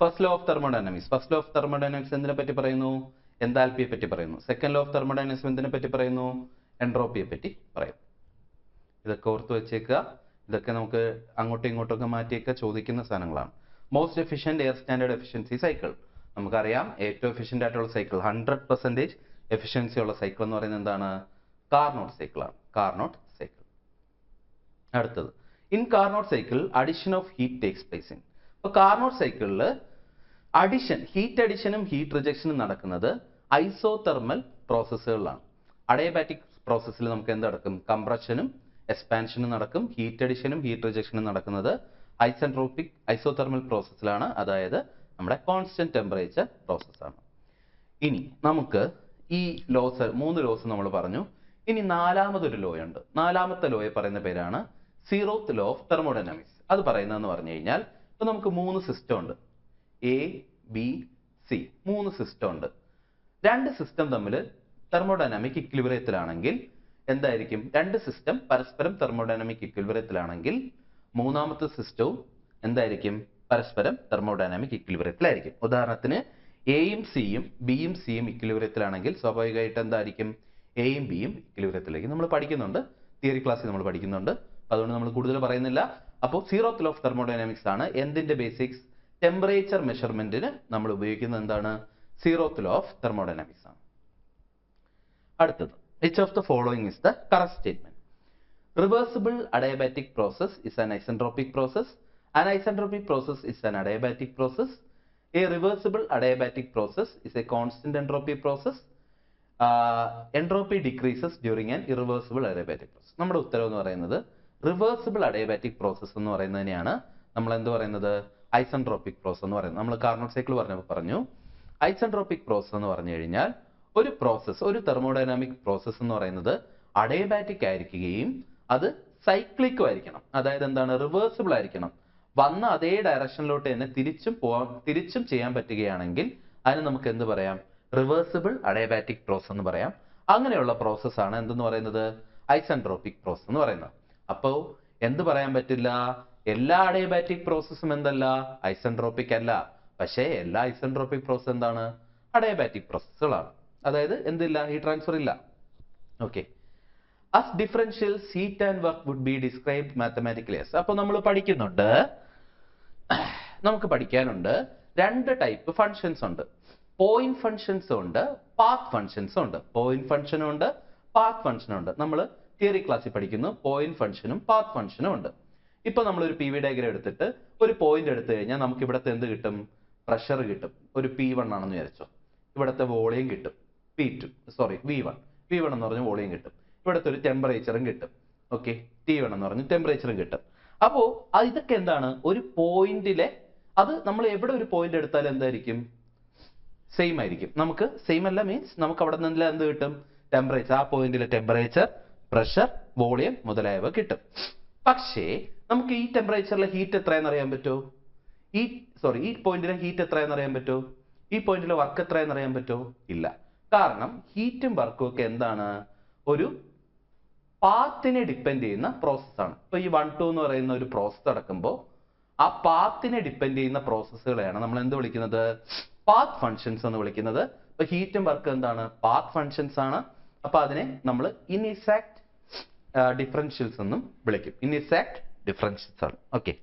First law of thermodynamics. First law of thermodynamics എന്തിനെ പറ്റി പറയുന്നു? എൻതാൽപ്പിയെ പറ്റി പറയുന്നു. സെക്കൻഡ് ലോ ഓഫ് തെർമോഡൈനാമിക്സ് എന്തിനെ പറ്റി പറയുന്നു? എൻട്രോപ്പിയെ പറ്റി പറയുന്നു. ഇതൊക്കെ ഓർത്ത് വെച്ചേക്കുക. ഇതൊക്കെ നമുക്ക് അങ്ങോട്ടും ഇങ്ങോട്ടൊക്കെ മാറ്റിയൊക്കെ ചോദിക്കുന്ന സാധനങ്ങളാണ്. Most efficient air standard efficiency cycle. നമുക്കറിയാം ഏറ്റവും എഫിഷ്യന്റ് ആയിട്ടുള്ള സൈക്കിൾ 100% എഫിഷ്യൻസി ഉള്ള സൈക്കിൾ എന്ന് പറയുന്നത് എന്താണ്? കാർനോട്ട് സൈക്കിളാണ്. Carnot cycle. അടുത്തത്, in Carnot cycle addition of heat takes place in. ഇപ്പൊ കാർനോട്ട് സൈക്കിളിൽ ഹീറ്റ് അഡിഷനും ഹീറ്റ് റിജക്ഷനും നടക്കുന്നത് ഐസോതെർമൽ പ്രോസസ്സുകളിലാണ്. അഡയബാറ്റിക് പ്രോസസ്സിൽ നമുക്ക് എന്ത് നടക്കും? കംപ്രഷനും എക്സ്പാൻഷനും നടക്കും. ഹീറ്റ് അഡിഷനും ഹീറ്റ് റിജക്ഷനും നടക്കുന്നത് ഐസോതെർമൽ പ്രോസസ്സിലാണ്, അതായത് നമ്മുടെ കോൺസ്റ്റന്റ് ടെമ്പറേച്ചർ പ്രോസസ്സാണ്. ഇനി നമുക്ക് ഈ ലോസ് 3 ലോസ് നമ്മൾ പറഞ്ഞു. ഇനി നാലാമതൊരു ലോ ഉണ്ട്. നാലാമത്തെ ലോയെ പറയുന്ന പേരാണ് സീറോത്ത് ലോ ഓഫ് തെർമോഡൈനാമിക്സ്. അത് പറയുന്നതെന്ന് പറഞ്ഞു കഴിഞ്ഞാൽ, ഇപ്പൊ നമുക്ക് 3 സിസ്റ്റം ഉണ്ട്. എ, ബി, സി 3 സിസ്റ്റം ഉണ്ട്. 2 സിസ്റ്റം തമ്മിൽ തെർമോഡൈനാമിക് ഇക്വിലിബ്രിയത്തിലാണെങ്കിൽ എന്തായിരിക്കും? 2 സിസ്റ്റം പരസ്പരം തെർമോഡൈനാമിക് ഇക്വിലിബ്രിയത്തിലാണെങ്കിൽ മൂന്നാമത്തെ സിസ്റ്റവും എന്തായിരിക്കും? പരസ്പരം തെർമോഡൈനാമിക് ഇക്വിലിബ്രിയത്തിലായിരിക്കും. ഉദാഹരണത്തിന് എയും സിയും ബിയും സിയും ഇക്വിലിബ്രിയത്തിലാണെങ്കിൽ സ്വാഭാവികമായിട്ട് എന്തായിരിക്കും? എയും ബിയും ഇക്വിലിബ്രിയത്തിലേക്ക് നമ്മൾ പഠിക്കുന്നുണ്ട്, തിയറി ക്ലാസ്സിൽ നമ്മൾ പഠിക്കുന്നുണ്ട്. അതുകൊണ്ട് നമ്മൾ കൂടുതൽ പറയുന്നില്ല. അപ്പോൾ സീറോത്ത് ലോ ഓഫ് തെർമോഡൈനാമിക്സ് ആണ് എന്തിന്റെ ബേസിക്സ്? ടെമ്പറേച്ചർ മെഷർമെന്റിന് നമ്മൾ ഉപയോഗിക്കുന്നത് എന്താണ്? സീറോത്ത് ലോ ഓഫ് തെർമോഡൈനാമിക്സ് ആണ്. അടുത്തത്, which of the following is the correct statement? Reversible adiabatic process is an isentropic process. An isentropic process is an adiabatic process. A reversible adiabatic process is a constant entropy process. Entropy decreases during an irreversible adiabatic process. നമ്മുടെ ഉത്തരം എന്ന് പറയുന്നത് reversible adiabatic process എന്ന് പറയുന്നതിനെയാണ് നമ്മൾ എന്ത് പറയുന്നത്? Isentropic process എന്ന് പറയുന്നത്. നമ്മൾ കാർനോട്ട് സൈക്കിൾ പറഞ്ഞു ഐസെൻട്രോപിക് പ്രോസസ് എന്ന് പറഞ്ഞു കഴിഞ്ഞാൽ ഒരു പ്രോസസ്, ഒരു തെർമോഡൈനാമിക് പ്രോസസ് എന്ന് പറയുന്നത് അഡയബാറ്റിക് ആയിരിക്കുകയും അത് സൈക്ലിക്കും ആയിരിക്കണം. അതായത് എന്താണ്? റിവേഴ്സിബിൾ ആയിരിക്കണം. വന്ന അതേ ഡയറക്ഷനിലോട്ട് തന്നെ തിരിച്ചും ചെയ്യാൻ പറ്റുകയാണെങ്കിൽ അതിന് നമുക്ക് എന്ത് പറയാം? റിവേഴ്സിബിൾ അഡയബാറ്റിക് പ്രോസസ് എന്ന് പറയാം. അങ്ങനെയുള്ള പ്രോസസ്സാണ് എന്തെന്ന് പറയുന്നത്? ഐസെൻട്രോപിക് പ്രോസസ് എന്ന് പറയുന്നത്. അപ്പോൾ എന്ത് പറയാൻ പറ്റില്ല? എല്ലാ അഡയബാറ്റിക് പ്രോസസ്സും എന്തല്ല? ഐസെൻട്രോപിക് അല്ല. പക്ഷേ എല്ലാ ഐസെൻട്രോപിക് പ്രോസസ് എന്താണ്? അഡയബാറ്റിക് പ്രോസസ്സുകളാണ്. അതായത് എന്തില്ല? ഹീറ്റ് ട്രാൻസ്ഫർ ഇല്ല. Okay. As differentials, heat and work would be described mathematically as. അപ്പോൾ നമ്മൾ പഠിക്കുന്നുണ്ട്, നമുക്ക് പഠിക്കാനുണ്ട് 2 ടൈപ്പ് ഫങ്ഷൻസ് ഉണ്ട്. പോയിന്റ് ഫങ്ഷൻസ് ഉണ്ട്, പാത്ത് ഫങ്ഷൻസ് ഉണ്ട്. പോയിന്റ് ഫങ്ഷനും ഉണ്ട്, പാത്ത് ഫങ്ഷനും ഉണ്ട്. നമ്മൾ തിയറി ക്ലാസ്സിൽ പഠിക്കുന്നു പോയിന്റ് ഫങ്ഷനും പാത്ത് ഫങ്ഷനും ഉണ്ട്. ഇപ്പൊ നമ്മൾ ഒരു പി വി ഡയഗ്രം എടുത്തിട്ട് ഒരു പോയിന്റ് എടുത്തു കഴിഞ്ഞാൽ നമുക്ക് ഇവിടുത്തെ എന്ത് കിട്ടും? പ്രഷർ കിട്ടും. ഒരു P1 ആണെന്ന് വിചാരിച്ചോ. ഇവിടുത്തെ വോളിയം കിട്ടും V1 എന്ന് പറഞ്ഞ വോളിയം കിട്ടും. ഇവിടുത്തെ ഒരു ടെമ്പറേച്ചറും കിട്ടും. ഓക്കെ, T1 എന്ന് പറഞ്ഞ ടെമ്പറേച്ചറും കിട്ടും. അപ്പോ ഇതൊക്കെ എന്താണ്? ഒരു പോയിന്റിലെ, അത് നമ്മൾ എവിടെ ഒരു പോയിന്റ് എടുത്താലും എന്തായിരിക്കും? സെയിം ആയിരിക്കും. നമുക്ക് സെയിം അല്ല മീൻസ് നമുക്ക് അവിടെ നിന്ന് എന്ത് കിട്ടും? ടെമ്പറേച്ചർ. ആ പോയിന്റിലെ ടെമ്പറേച്ചർ, പ്രഷർ, വോളിയം മുതലായവ കിട്ടും. പക്ഷേ നമുക്ക് ഈ ടെമ്പറേച്ചറിലെ ഹീറ്റ് എത്രയെന്ന് അറിയാൻ പറ്റുമോ? ഈ പോയിന്റിലെ ഹീറ്റ് എത്രയെന്ന് അറിയാൻ പറ്റുമോ? ഈ പോയിന്റിലെ വർക്ക് എത്രയെന്ന് അറിയാൻ പറ്റുമോ? ഇല്ല. കാരണം ഹീറ്റും വർക്കും ഒക്കെ എന്താണ്? ഒരു പാത്തിനെ ഡിപ്പെൻഡ് ചെയ്യുന്ന പ്രോസസ്സാണ്. ഇപ്പൊ ഈ 1, 2 എന്ന് പറയുന്ന ഒരു പ്രോസസ്സ് നടക്കുമ്പോൾ ആ പാത്തിനെ ഡിപ്പെൻഡ് ചെയ്യുന്ന പ്രോസസ്സുകളെയാണ് നമ്മൾ എന്ത് വിളിക്കുന്നത്? പാത്ത് ഫങ്ഷൻസ് എന്ന് വിളിക്കുന്നത്. ഇപ്പൊ ഹീറ്റും വർക്ക് എന്താണ്? പാത്ത് ഫങ്ഷൻസ് ആണ്. അപ്പൊ അതിനെ നമ്മൾ ഇൻഎക്സാക്ട് ഡിഫറൻഷ്യൽസ് എന്നും വിളിക്കും. ഇൻഎക്സാക്ട് ഡിഫറൻഷ്യൽസ് ആണ്. ഓക്കെ,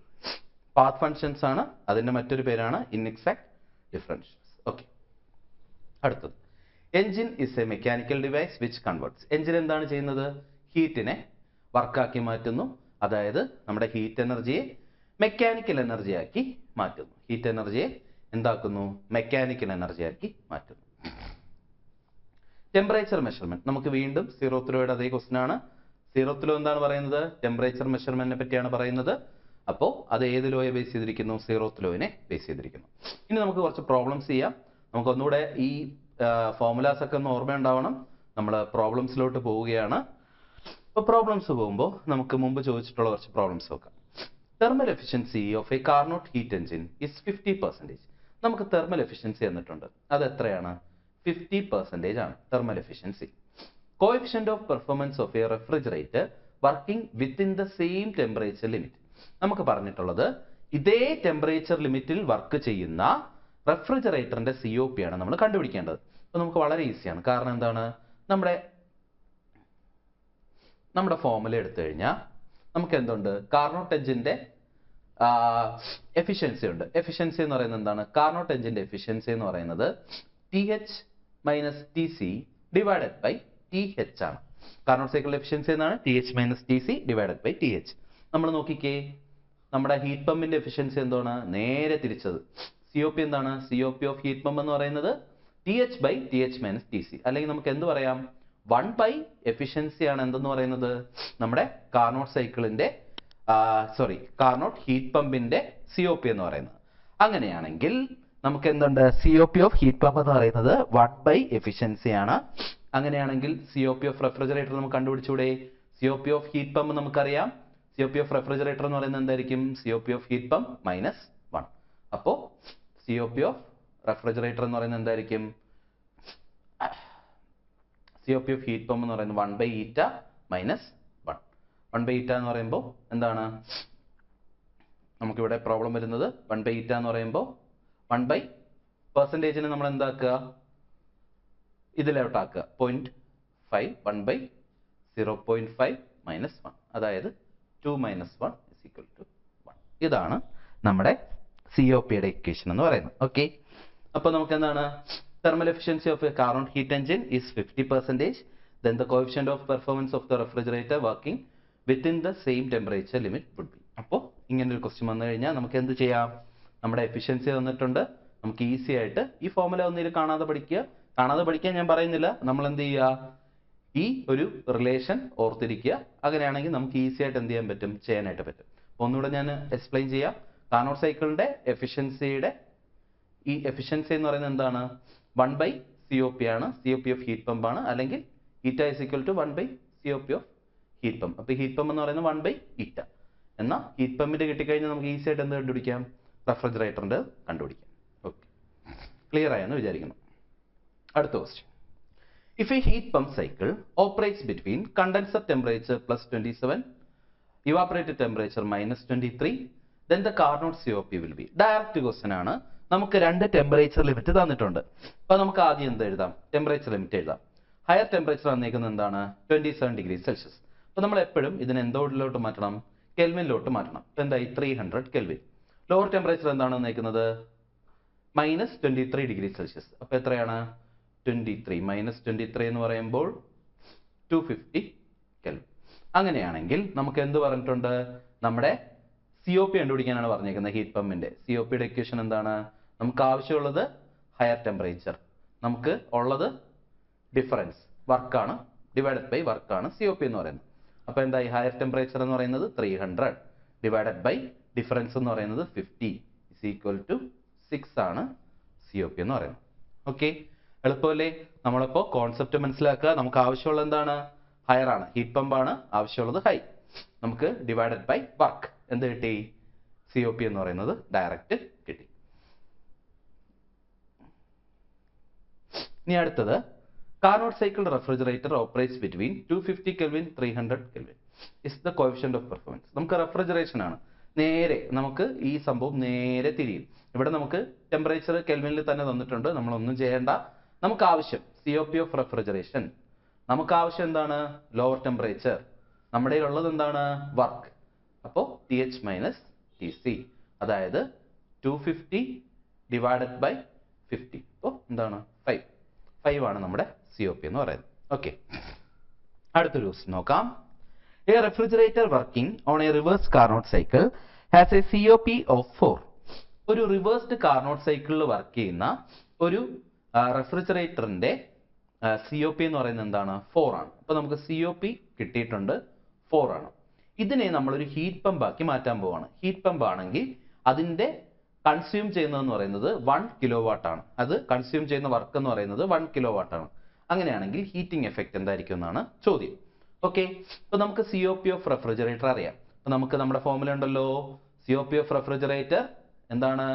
പാത്ത് ഫങ്ഷൻസ് ആണ്, അതിന്റെ മറ്റൊരു പേരാണ് ഇൻഎക്സാക്ട് ഡിഫറൻഷ്യൽസ്. ഓക്കെ, അടുത്തത്, engine is A mechanical device which converts. Engine എന്താണ് ചെയ്യുന്നത്? ഹീറ്റിനെ വർക്കാക്കി മാറ്റുന്നു. അതായത് നമ്മുടെ ഹീറ്റ് എനർജിയെ മെക്കാനിക്കൽ എനർജി ആക്കി മാറ്റുന്നു. ഹീറ്റ് എനർജിയെ എന്താക്കുന്നു? മെക്കാനിക്കൽ എനർജി ആക്കി മാറ്റുന്നു. Temperature measurement. നമുക്ക് വീണ്ടും സീറോത്ത് ലോയുടെ അതേ ക്വസ്റ്റൻ ആണ്. സീറോത്ത് ലോ എന്താണ് പറയുന്നത്? ടെമ്പറേച്ചർ മെഷർമെന്റിനെ പറ്റിയാണ് പറയുന്നത്. അപ്പോൾ അത് ഏത് ലോയെ ബേസ് ചെയ്തിരിക്കുന്നു? സീറോത്ത് ലോയിനെ ബേസ് ചെയ്തിരിക്കുന്നു. ഇനി നമുക്ക് കുറച്ച് പ്രോബ്ലംസ് ചെയ്യാം. നമുക്ക് ഒന്നുകൂടെ ഈ ഫോർമുലാസ് ഒക്കെ ഒന്ന് ഓർമ്മയുണ്ടാവണം. നമ്മൾ പ്രോബ്ലംസിലോട്ട് പോവുകയാണ്. അപ്പോൾ പ്രോബ്ലംസ് പോകുമ്പോൾ നമുക്ക് മുമ്പ് ചോദിച്ചിട്ടുള്ള കുറച്ച് പ്രോബ്ലംസ് നോക്കാം. Thermal efficiency of A Carnot heat engine is 50%. നമുക്ക് തെർമൽ എഫിഷ്യൻസി തന്നിട്ടുണ്ട്. അത് എത്രയാണ്? 50% ആണ് thermal efficiency. Coefficient of performance of A refrigerator working within the same temperature limit. നമുക്ക് പറഞ്ഞിട്ടുള്ളത് ഇതേ ടെമ്പറേച്ചർ ലിമിറ്റിൽ വർക്ക് ചെയ്യുന്ന റെഫ്രിജറേറ്ററിന്റെ COP ആണ് നമ്മൾ കണ്ടുപിടിക്കേണ്ടത്. അപ്പോൾ നമുക്ക് വളരെ ഈസിയാണ്. കാരണം എന്താണ്, നമ്മുടെ ഫോർമുല എടുത്തു കഴിഞ്ഞാൽ നമുക്ക് എന്തുണ്ട്, കാർനോട്ട് എഞ്ചിന്റെ എഫിഷ്യൻസി ഉണ്ട്. എഫിഷ്യൻസി എന്ന് പറയുന്നത് എന്താണ്, കാർനോട്ട് എഞ്ചിന്റെ എഫിഷ്യൻസി എന്ന് പറയുന്നത് TH - TC divided by TH ആണ്. കാർനോട്ട് സൈക്കിൾ എഫിഷ്യൻസി എന്നാണ് TH - TC divided by TH. നമ്മൾ നോക്കിക്കേ, നമ്മുടെ ഹീറ്റ് പമ്പിന്റെ എഫിഷ്യൻസി എന്താണ്, നേരെ തിരിച്ചത്. COP എന്താണ്, COP ഓഫ് ഹീറ്റ് പമ്പ് എന്ന് പറയുന്നത് TH ബൈ TH - TC. അല്ലെങ്കിൽ നമുക്ക് എന്ത് പറയാം, 1 ബൈ എഫിഷ്യൻസി ആണ് എന്തെന്ന് പറയുന്നത്, നമ്മുടെ കാർനോട്ട് സൈക്കിളിന്റെ കാർനോട്ട് ഹീറ്റ് പമ്പിന്റെ COP എന്ന് പറയുന്നത്. അങ്ങനെയാണെങ്കിൽ നമുക്ക് എന്തുണ്ട്, COP ഓഫ് ഹീറ്റ് പമ്പ് എന്ന് പറയുന്നത് 1 ബൈ എഫിഷ്യൻസി ആണ്. അങ്ങനെയാണെങ്കിൽ COP ഓഫ് റെഫ്രിജറേറ്റർ നമുക്ക് കണ്ടുപിടിച്ചൂടെ. COP ഓഫ് ഹീറ്റ് പമ്പ് നമുക്കറിയാം, COP ഓഫ് റെഫ്രിജറേറ്റർ എന്ന് പറയുന്നത് എന്തായിരിക്കും, COP ഓഫ് ഹീറ്റ് പമ്പ് -1. അപ്പോൾ COP ഓഫ് റെഫ്രിജറേറ്റർ എന്ന് പറയുന്നത് എന്തായിരിക്കും, COP ഓഫ് ഹീറ്റ് പമ്പ് എന്ന് പറയുന്നത് 1 ബൈ ഈറ്റ -1. 1 ബൈ ഈറ്റ എന്ന് പറയുമ്പോൾ എന്താണ്, നമുക്കിവിടെ പ്രോബ്ലം വരുന്നത് 1 ബൈ ഈറ്റ എന്ന് പറയുമ്പോൾ 1 ബൈ പെർസെൻറ്റേജിന് നമ്മൾ എന്താക്കുക, ഇതിലോട്ടാക്കുക 0.5. 1 ബൈ 0.5 -1, അതായത് 2 - 1 = 1. ഇതാണ് നമ്മുടെ COPയുടെ ഇക്വേഷൻ എന്ന് പറയുന്നത്. ഓക്കെ, അപ്പോൾ നമുക്ക് എന്താണ്, thermal efficiency of a Carnot heat engine is 50%. Then the coefficient of performance of the refrigerator working within the same temperature limit would be. അപ്പോൾ ഇങ്ങനെ ഒരു ക്വസ്റ്റ്യൻ വന്നു കഴിഞ്ഞാൽ നമുക്ക് എന്ത് ചെയ്യാം, നമ്മുടെ എഫിഷ്യൻസി തന്നിട്ടുണ്ട്, നമുക്ക് ഈസി ആയിട്ട് ഈ ഫോർമുല ഒന്നിൽ കാണാതെ പഠിക്കാൻ ഞാൻ പറയുന്നില്ല, നമ്മൾ എന്ത് ചെയ്യുക, ഈ ഒരു റിലേഷൻ ഓർത്തിരിക്കുക. അങ്ങനെയാണെങ്കിൽ നമുക്ക് ഈസി ആയിട്ട് എന്ത് ചെയ്യാൻ പറ്റും, ചെയ്യാനായിട്ട് പറ്റും. അപ്പോൾ ഒന്നുകൂടെ ഞാൻ എക്സ്പ്ലെയിൻ ചെയ്യാം. കാർനോട്ട് സൈക്കിളിന്റെ എഫിഷ്യൻസിയുടെ ഈ എഫിഷ്യൻസി എന്ന് പറയുന്നത് എന്താണ്, 1 ബൈ COP ആണ്, COP ഓഫ് ഹീറ്റ് പമ്പ് ആണ്. അല്ലെങ്കിൽ ഈറ്റ = 1 by COP of heat pump. അപ്പോൾ ഹീറ്റ് പമ്പ് എന്ന് പറയുന്നത് 1 ബൈ ഈറ്റ. എന്നാൽ ഹീറ്റ് പമ്പിന്റെ കിട്ടിക്കഴിഞ്ഞാൽ നമുക്ക് ഈസി ആയിട്ട് എന്ത് കണ്ടുപിടിക്കാം, റെഫ്രിജറേറ്ററിന്റെ കണ്ടുപിടിക്കാം. ഓക്കെ, ക്ലിയർ ആയെന്ന് വിചാരിക്കുന്നു. അടുത്ത question, if A heat pump cycle operates between condenser temperature +27, evaporator temperature -23, then the Carnot COP will be. Direct question ആണ്. നമുക്ക് 2 ടെമ്പറേച്ചർ ലിമിറ്റ് തന്നിട്ടുണ്ട്. അപ്പോൾ നമുക്ക് ആദ്യം എന്ത് എഴുതാം, ടെമ്പറേച്ചർ ലിമിറ്റ് എഴുതാം. ഹയർ ടെമ്പറേച്ചർ വന്നിരിക്കുന്നത് എന്താണ്, 27°C. അപ്പോൾ നമ്മൾ എപ്പോഴും ഇതിനെ എന്തോടിലോട്ട് മാറ്റണം, കെൽവിനിലോട്ട് മാറ്റണം. അപ്പോൾ എന്തായി, 300 കെൽവിൻ. ലോവർ ടെമ്പറേച്ചർ എന്താണ് വന്നിരിക്കുന്നത്, -23°C. അപ്പോൾ എത്രയാണ്, 23 -23 എന്ന് പറയുമ്പോൾ 250 കെൽവിൻ. അങ്ങനെയാണെങ്കിൽ നമുക്ക് എന്ത് പറഞ്ഞിട്ടുണ്ട്, നമ്മുടെ COP കണ്ടുപിടിക്കാനാണ് പറഞ്ഞേക്കുന്നത്. ഹീറ്റ് പമ്പിന്റെ COPയുടെ ഇക്വേഷൻ എന്താണ്, നമുക്ക് ആവശ്യമുള്ളത് ഹയർ ടെമ്പറേച്ചർ, നമുക്ക് ഉള്ളത് ഡിഫറൻസ് വർക്കാണ്, ഡിവൈഡഡ് ബൈ വർക്കാണ് COP എന്ന് പറയുന്നത്. അപ്പോൾ എന്തായി, ഹയർ ടെമ്പറേച്ചർ എന്ന് പറയുന്നത് 300 ഡിവൈഡഡ് ബൈ ഡിഫറൻസ് എന്ന് പറയുന്നത് 50 = 6 ആണ് COP എന്ന് പറയുന്നത്. ഓക്കെ, എളുപ്പമല്ലേ. നമ്മളിപ്പോൾ കോൺസെപ്റ്റ് മനസ്സിലാക്കുക. നമുക്ക് ആവശ്യമുള്ളത് എന്താണ്, ഹയർ ആണ്, ഹീറ്റ് പമ്പ് ആണ് ആവശ്യമുള്ളത്, ഹൈ. നമുക്ക് ഡിവൈഡഡ് ബൈ വർക്ക് എന്ത് കിട്ടി, COP എന്ന് പറയുന്നത് ഡയറക്റ്റ് കിട്ടി. ഇനി അടുത്തത്, Carnot cycle refrigerator operates between 250 Kelvin 300 Kelvin. Is the coefficient of performance. നമുക്ക് റെഫ്രിജറേഷൻ ആണ്, നേരെ നമുക്ക് ഈ സംഭവം നേരെ തിരിയും. ഇവിടെ നമുക്ക് ടെമ്പറേച്ചർ കെൽവിനിൽ തന്നെ തന്നിട്ടുണ്ട്, നമ്മളൊന്നും ചെയ്യേണ്ട. നമുക്ക് ആവശ്യം COP ഓഫ് റെഫ്രിജറേഷൻ, നമുക്ക് ആവശ്യം എന്താണ്, ലോവർ ടെമ്പറേച്ചർ. നമ്മുടെ ഉള്ളത് എന്താണ്, വർക്ക്. അപ്പോൾ TH - TC, അതായത് 250 ഡിവൈഡഡ് ബൈ 50. അപ്പോൾ എന്താണ്, 5 ആണ് നമ്മുടെ COP എന്ന് പറയുന്നത്. ഓക്കെ, അടുത്തൊരു ക്വസ്റ്റ്യൻ നോക്കാം. A refrigerator working on A reverse Carnot cycle has A COP of 4. ഒരു റിവേഴ്സ്ഡ് കാർനോട്ട് സൈക്കിളിൽ വർക്ക് ചെയ്യുന്ന ഒരു റെഫ്രിജറേറ്ററിന്റെ COP എന്ന് പറയുന്നത് എന്താണ്, 4 ആണ്. അപ്പോൾ നമുക്ക് COP കിട്ടിയിട്ടുണ്ട്, 4 ആണ്. ഇതിനെ നമ്മളൊരു ഹീറ്റ് പമ്പ് ആക്കി മാറ്റാൻ പോവാണ്. ഹീറ്റ് പമ്പ് ആണെങ്കിൽ അതിന്റെ കൺസ്യൂം ചെയ്യുന്നതെന്ന് പറയുന്നത് 1 കിലോവാട്ട് ആണ്. അത് കൺസ്യൂം ചെയ്യുന്ന വർക്ക് എന്ന് പറയുന്നത് 1 കിലോവാട്ട് ആണ്. അങ്ങനെയാണെങ്കിൽ ഹീറ്റിംഗ് എഫക്റ്റ് എന്തായിരിക്കും എന്നാണ് ചോദ്യം. ഓക്കെ, അപ്പോൾ നമുക്ക് COP ഓഫ് റെഫ്രിജറേറ്റർ അറിയാം. അപ്പോൾ നമുക്ക് നമ്മുടെ ഫോർമുല ഉണ്ടല്ലോ, COP ഓഫ് റെഫ്രിജറേറ്റർ എന്താണ്,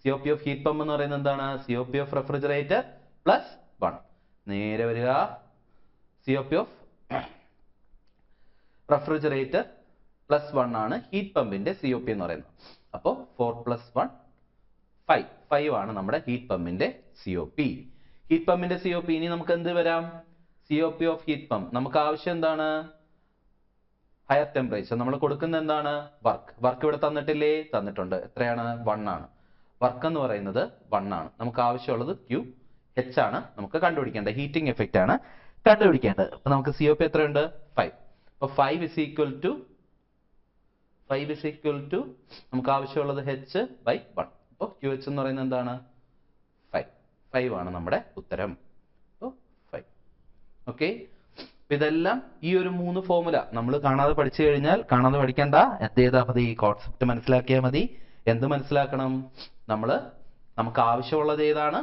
COP ഓഫ് ഹീറ്റ് പമ്പ് എന്ന് പറയുന്നത് എന്താണ്, COP ഓഫ് റെഫ്രിജറേറ്റർ +1. നേരെ വരിക, COP ഓഫ് റെഫ്രിജറേറ്റർ +1 ആണ് ഹീറ്റ് പമ്പിന്റെ COP എന്ന് പറയുന്നത്. അപ്പോൾ 4 + 1 5. 5 ആണ് നമ്മുടെ ഹീറ്റ് പമ്പിന്റെ COP. ഹീറ്റ് പമ്പിന്റെ COP ഇനി നമുക്ക് എന്ത് വരാം? COP ഓഫ് ഹീറ്റ് പമ്പ് നമുക്ക് ആവശ്യം എന്താണ്? Higher temperature. നമ്മൾ കൊടുക്കുന്ന എന്താണ്? വർക്ക് ഇവിടെ തന്നിട്ടില്ലേ? തന്നിട്ടുണ്ട്. എത്രയാണ്? 1 ആണ്. വർക്ക് എന്ന് പറയുന്നത് 1 ആണ്. നമുക്ക് ആവശ്യമുള്ളത് QH ആണ് നമുക്ക് കണ്ടുപിടിക്കേണ്ടത്. ഹീറ്റിംഗ് എഫക്റ്റ് ആണ് കണ്ടുപിടിക്കേണ്ടത്. അപ്പൊ നമുക്ക് COP എത്രയുണ്ട്? 5. അപ്പൊ 5 is equal to നമുക്ക് ആവശ്യമുള്ളത് H/1. അപ്പോൾ QH എന്ന് പറയുന്നത് എന്താണ്? 5 ആണ് നമ്മുടെ ഉത്തരം. അപ്പോൾ 5. ഓക്കെ, ഇതെല്ലാം ഈ ഒരു 3 ഫോർമുല നമ്മൾ കാണാതെ പഠിച്ചു കഴിഞ്ഞാൽ, കാണാതെ പഠിക്കണ്ട, എന്ത് ചെയ്താൽ മതി? കോൺസെപ്റ്റ് മനസ്സിലാക്കിയാൽ മതി. എന്ത് മനസ്സിലാക്കണം? നമുക്ക് ആവശ്യമുള്ളത് ഏതാണ്?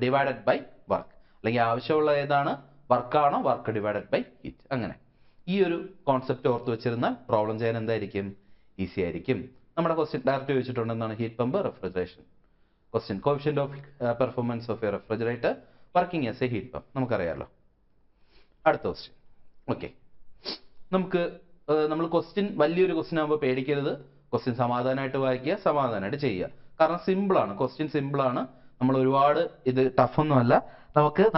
Divided by work. അല്ലെങ്കിൽ ആവശ്യമുള്ള ഏതാണ്? വർക്കാണോ? Work divided by heat. അങ്ങനെ ഈ ഒരു കോൺസെപ്റ്റ് ഓർത്ത് വെച്ചിരുന്നാൽ പ്രോബ്ലം ചെയ്യാൻ എന്തായിരിക്കും? ഈസി ആയിരിക്കും. നമ്മുടെ ക്വസ്റ്റ്യൻ ഡയറക്റ്റ് ചോദിച്ചിട്ടുണ്ട് എന്താണ്? Heat pump, refrigeration. Question coefficient of performance of A refrigerator working as A heat pump. നമുക്കറിയാലോ. അടുത്ത ക്വസ്റ്റ്യൻ. ഓക്കെ, നമ്മൾ ക്വസ്റ്റ്യൻ വലിയൊരു ക്വസ്റ്റ്യൻ ആകുമ്പോൾ പേടിക്കരുത്. ക്വസ്റ്റ്യൻ സമാധാനമായിട്ട് വായിക്കുക, സമാധാനമായിട്ട് ചെയ്യുക. കാരണം സിമ്പിൾ ആണ്, ക്വസ്റ്റ്യൻ സിമ്പിൾ ആണ്. നമ്മൾ ഒരുപാട് ഇത് ടഫ് ഒന്നുമല്ല.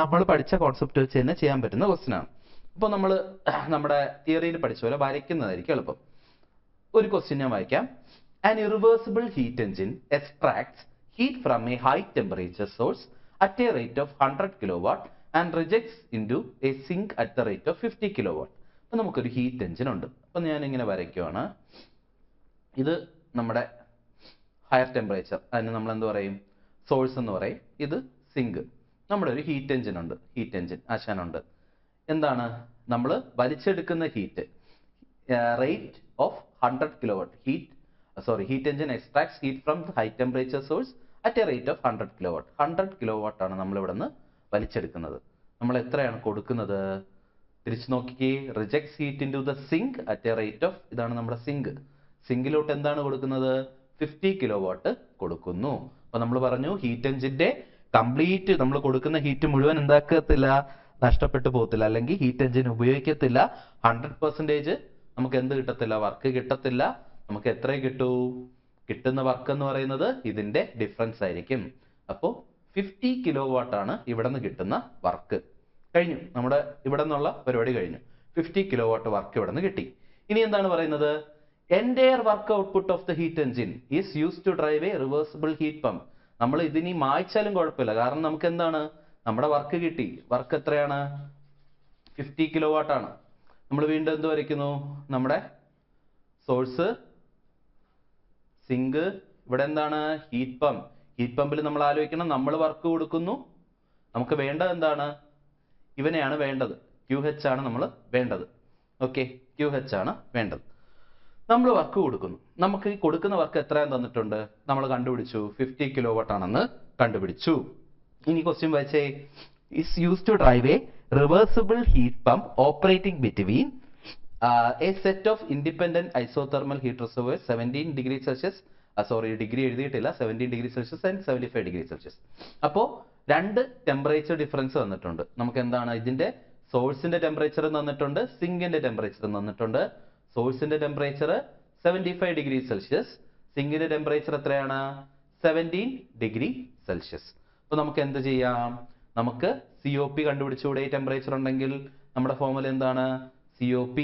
നമ്മൾ പഠിച്ച കോൺസെപ്റ്റ് വെച്ച് തന്നെ ചെയ്യാൻ പറ്റുന്ന ക്വസ്റ്റ്യൻ ആണ്. അപ്പോൾ നമ്മൾ നമ്മുടെ തിയറിയിൽ പഠിച്ച പോലെ വരയ്ക്കുന്നതായിരിക്കും എളുപ്പം. ഒരു ക്വസ്റ്റ്യൻ ഞാൻ വായിക്കാം. An irreversible heat engine extracts heat from a high temperature source at a rate of 100 kilowatt and rejects into a sink at the rate of 50 kilowatt. അപ്പോൾ നമുക്കൊരു ഹീറ്റ് എഞ്ചിൻ ഉണ്ട്. അപ്പോൾ ഞാൻ ഇങ്ങനെ വരയ്ക്കുവാണ്. ഇത് നമ്മുടെ ഹയർ ടെമ്പറേച്ചർ, അതിന് നമ്മൾ എന്ത് പറയും? സോഴ്സ് എന്ന് പറയും. ഇത് സിങ്ക്. നമ്മുടെ ഒരു ഹീറ്റ് എഞ്ചിൻ ഉണ്ട്, ഹീറ്റ് എഞ്ചിൻ ആശാനുണ്ട്. എന്താണ് നമ്മൾ വലിച്ചെടുക്കുന്ന heat? Rate of 100 kilowatt. Heat engine extracts heat from the high temperature source at a rate of 100 kilowatt. 100 kilowatt ആണ് നമ്മൾ ഇവിടെ നിന്ന് വലിച്ചെടുക്കുന്നത്. നമ്മൾ എത്രയാണ് കൊടുക്കുന്നത്? തിരിച്ചു നോക്കിക്കേ. Rejects heat into the sink at a rate of, ഇതാണ് നമ്മുടെ സിങ്ക്. സിങ്കിലോട്ട് എന്താണ് കൊടുക്കുന്നത്? 50 കിലോവാട്ട് കൊടുക്കുന്നു. അപ്പൊ നമ്മൾ പറഞ്ഞു ഹീറ്റ് എഞ്ചിന്റെ കംപ്ലീറ്റ് നമ്മൾ കൊടുക്കുന്ന ഹീറ്റ് മുഴുവൻ എന്താക്കത്തില്ല? നഷ്ടപ്പെട്ടു പോകത്തില്ല, അല്ലെങ്കിൽ ഹീറ്റ് എഞ്ചിൻ ഉപയോഗിക്കത്തില്ല. 100% നമുക്ക് എന്ത് കിട്ടത്തില്ല? വർക്ക് കിട്ടത്തില്ല. നമുക്ക് എത്ര കിട്ടൂ? കിട്ടുന്ന വർക്ക് എന്ന് പറയുന്നത് ഇതിന്റെ ഡിഫറൻസ് ആയിരിക്കും. അപ്പോൾ 50 കിലോവാട്ട് ആണ് ഇവിടെ നിന്ന് കിട്ടുന്ന വർക്ക്. കഴിഞ്ഞു, നമ്മുടെ ഇവിടെ നിന്നുള്ള പരിപാടി കഴിഞ്ഞു. 50 കിലോവാട്ട് വർക്ക് ഇവിടെ നിന്ന് കിട്ടി. ഇനി എന്താണ് പറയുന്നത്? entire work output of the heat engine is used to drive a reversible heat pump. നമ്മൾ ഇതിനി മായ്ച്ചാലും കുഴപ്പമില്ല, കാരണം നമുക്ക് എന്താണ്? നമ്മുടെ വർക്ക് കിട്ടി. വർക്ക് എത്രയാണ്? 50 കിലോവാട്ട് ആണ്. നമ്മൾ വീണ്ടും എന്ത് വരയ്ക്കുന്നു? നമ്മുടെ സോഴ്സ്, സിങ്ക്, ഇവിടെ എന്താണ്? Heat pump. ഹീറ്റ് പമ്പിൽ നമ്മൾ ആലോചിക്കണം, നമ്മൾ വർക്ക് കൊടുക്കുന്നു. നമുക്ക് വേണ്ടത് എന്താണ്? ഇവനെയാണ് വേണ്ടത്. QH ആണ് നമ്മൾ വേണ്ടത്. ഓക്കെ, QH ആണ് വേണ്ടത്. നമ്മൾ വർക്ക് കൊടുക്കുന്നു. നമുക്ക് ഈ കൊടുക്കുന്ന വർക്ക് എത്രയാണ് തന്നിട്ടുണ്ട്? നമ്മൾ കണ്ടുപിടിച്ചു, 50 കിലോവാട്ട് ആണെന്ന് കണ്ടുപിടിച്ചു. ഇനി ക്വസ്റ്റ്യൻ വായിച്ചേ. is used to drive a reversible heat pump operating between a set of independent isothermal heat reservoirs 17 degrees Celsius, degree എഴുതിയിട്ടില്ല, 17 degree Celsius and 75 degree Celsius. അപ്പോൾ രണ്ട് ടെമ്പറേച്ചർ ഡിഫറൻസ് തന്നിട്ടുണ്ട്. നമുക്ക് എന്താണ്? ഇതിന്റെ സോഴ്സിന്റെ ടെമ്പറേച്ചർ തന്നിട്ടുണ്ട്, സിങ്കിന്റെ ടെമ്പറേച്ചർ തന്നിട്ടുണ്ട്. സോഴ്സിന്റെ ടെമ്പറേച്ചർ 75 ഡിഗ്രി സെൽഷ്യസ്, സിങ്കിന്റെ ടെമ്പറേച്ചർ എത്രയാണ്? 17 ഡിഗ്രി സെൽഷ്യസ്. അപ്പൊ നമുക്ക് എന്ത് ചെയ്യാം? നമുക്ക് COP കണ്ടുപിടിച്ചുകൂടെ? ടെമ്പറേച്ചർ ഉണ്ടെങ്കിൽ നമ്മുടെ ഫോർമുല എന്താണ്? COP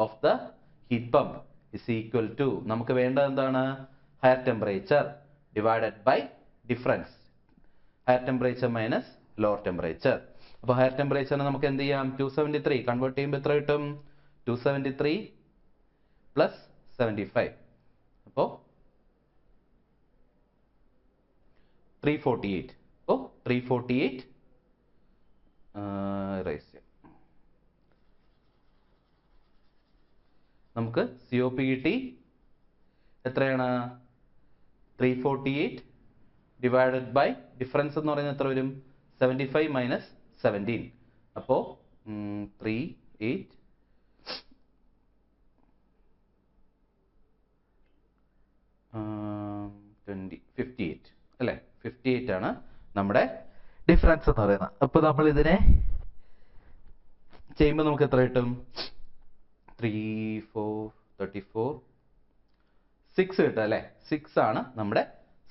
of the heat pump is equal to, നമുക്ക് വേണ്ടത് എന്താണ്? Higher temperature divided by difference. Higher temperature minus lower temperature. അപ്പോൾ ഹയർ ടെമ്പറേച്ചറിന് നമുക്ക് എന്ത് ചെയ്യാം? 273 കൺവേർട്ട് ചെയ്യുമ്പോൾ എത്ര കിട്ടും? 273 പ്ലസ് 75. അപ്പോൾ 348. അപ്പോൾ 348 നമുക്ക് COP കിട്ടി. എത്രയാണ്? 348 ഡിവൈഡഡ് ബൈ ഡിഫറൻസ് എന്ന് പറയുന്നത് എത്ര വരും? 75 മൈനസ് 17. അപ്പോൾ 38 58 അല്ലേ? 58 ആണ് നമ്മുടെ ഡിഫറൻസ് എന്ന് പറയുന്നത്. അപ്പൊ നമ്മൾ ഇതിനെ ചെയ്യുമ്പോൾ നമുക്ക് എത്ര കിട്ടും? 3 4 34 6 കിട്ടും അല്ലെ? 6 ആണ് നമ്മുടെ